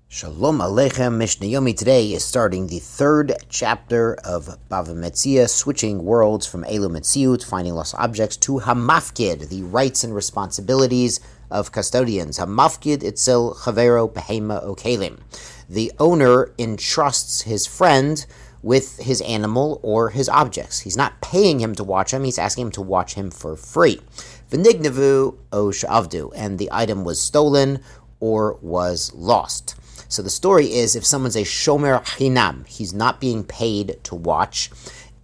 Shalom Aleichem. Mishnah Yomi today is starting the third chapter of Bava Metzia, switching worlds from Elu Metziut, finding lost objects, to Hamafkid, the rights and responsibilities of custodians. Hamafkid itzel chavero behema okelim. The owner entrusts his friend with his animal or his objects. He's not paying him to watch him, he's asking him to watch him for free. V'nignavu o sha'avdu, and the item was stolen or was lost. So the story is, if someone's a shomer chinam, he's not being paid to watch.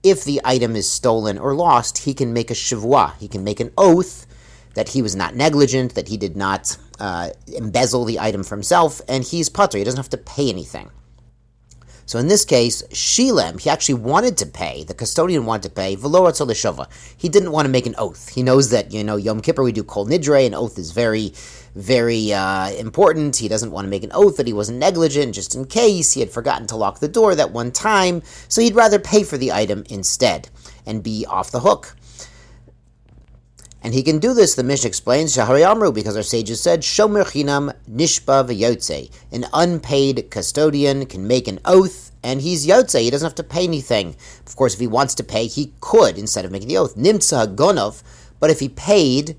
If the item is stolen or lost, he can make a shavua. He can make an oath that he was not negligent, that he did not embezzle the item for himself, and he's patur. He doesn't have to pay anything. So in this case, Shilem, he actually wanted to pay, the custodian wanted to pay, v'lo ratzah l'shava. He didn't want to make an oath. He knows that, Yom Kippur we do kol nidre, an oath is very, very important. He doesn't want to make an oath that he wasn't negligent, just in case he had forgotten to lock the door that one time, so he'd rather pay for the item instead and be off the hook. And he can do this, the Mishnah explains, Shahari Amru, because our sages said, Shomer Chinam Nishba V'Yotze. An unpaid custodian can make an oath, and he's Yotze. He doesn't have to pay anything. Of course, if he wants to pay, he could, instead of making the oath. Nimtza Gonov. But if he paid,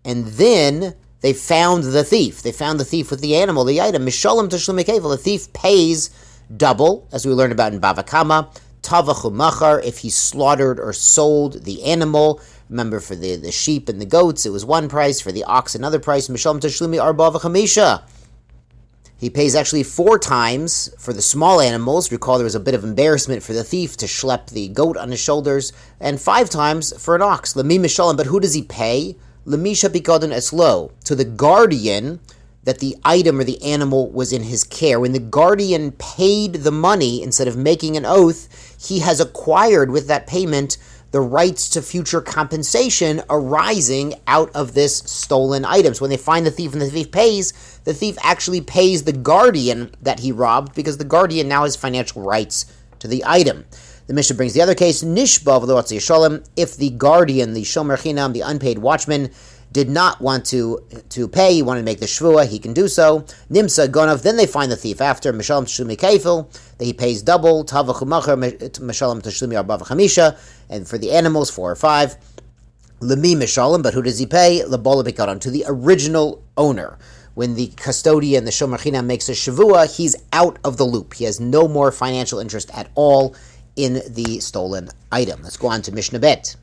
and then they found the thief. They found the thief with the animal, the item. Mishalom Tashlum Mekevel. The thief pays double, as we learned about in Bava Kama. Tavachu Machar, if he slaughtered or sold the animal. Remember, for the sheep and the goats, it was one price. For the ox, another price. Mishalom Tashlumi Arba V'Chamisha. He pays actually 4 times for the small animals. Recall there was a bit of embarrassment for the thief to schlep the goat on his shoulders. And 5 times for an ox. Lemi Mishalom, but who does he pay? Lemisha Bikodon Eslo, to the guardian that the item or the animal was in his care. When the guardian paid the money, instead of making an oath, he has acquired with that payment the rights to future compensation arising out of this stolen item. So when they find the thief and the thief pays, the thief actually pays the guardian that he robbed, because the guardian now has financial rights to the item. The Mishnah brings the other case, Nishba v'lo ratzah yishalem, if the guardian, the shomer chinam, the unpaid watchman, did not want to pay, he wanted to make the shvua, he can do so. Nimsa gonov, then they find the thief after, Mishalom Tashlumi Keifel, that he pays double, Tavachu Machar, Mishalom Tashlumi Arba V'Chamisha, and for the animals, 4 or 5. Lemi Mishalom, but who does he pay? Lebola Bikaron, to the original owner. When the custodian, the shomer chinam, makes a shavua, he's out of the loop. He has no more financial interest at all in the stolen item. Let's go on to Mishnah Bet.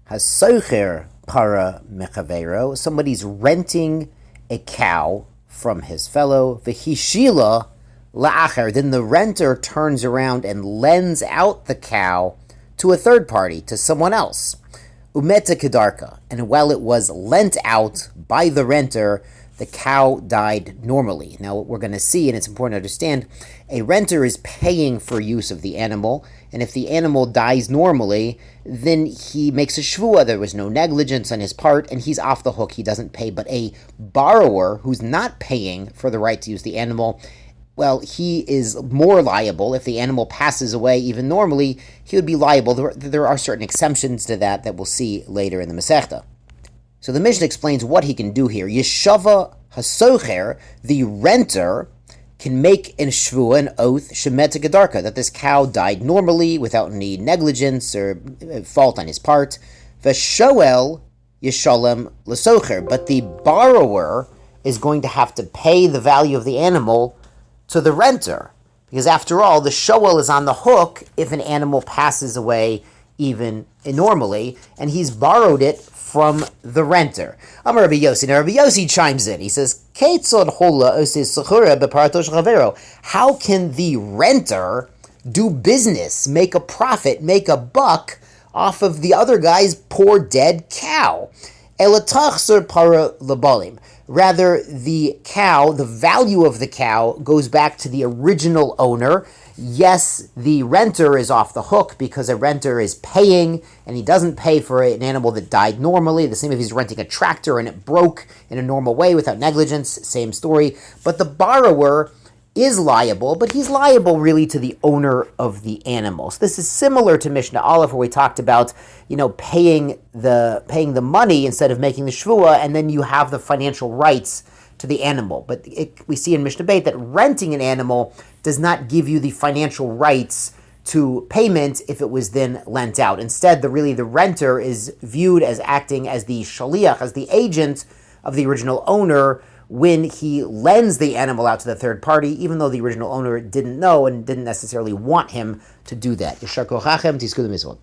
Hasocher para mechavero, somebody's renting a cow from his fellow. V'hishila la'acher, then the renter turns around and lends out the cow to a third party, to someone else. Umeta kedarka, and while it was lent out by the renter, the cow died normally. Now, what we're going to see, and it's important to understand, a renter is paying for use of the animal, and if the animal dies normally, then he makes a shvua. There was no negligence on his part, and he's off the hook. He doesn't pay. But a borrower who's not paying for the right to use the animal, well, he is more liable. If the animal passes away, even normally, he would be liable. There are certain exceptions to that we'll see later in the Masechta. So the Mishnah explains what he can do here. Yeshava hasocher, the renter, can make an shvua, an oath, shemeta gedarka, that this cow died normally without any negligence or fault on his part. Veshoel yeshalem lesocher, but the borrower is going to have to pay the value of the animal to the renter, because after all, the shoel is on the hook if an animal passes away even normally, and he's borrowed it from the renter. Amar Rabbi Yossi. Now Rabbi Yossi chimes in. He says, how can the renter do business, make a profit, make a buck off of the other guy's poor dead cow? Rather, the cow, the value of the cow, goes back to the original owner. Yes, the renter is off the hook because a renter is paying, and he doesn't pay for an animal that died normally. The same if he's renting a tractor and it broke in a normal way without negligence, same story. But the borrower is liable, but he's liable really to the owner of the animal. So this is similar to Mishnah Aleph, where we talked about, paying the money instead of making the shvua, and then you have the financial rights to the animal. But we see in Mishnah Beit that renting an animal does not give you the financial rights to payment if it was then lent out. Instead, the renter is viewed as acting as the shaliach, as the agent of the original owner when he lends the animal out to the third party, even though the original owner didn't know and didn't necessarily want him to do that. Yeshar kochachem, tisku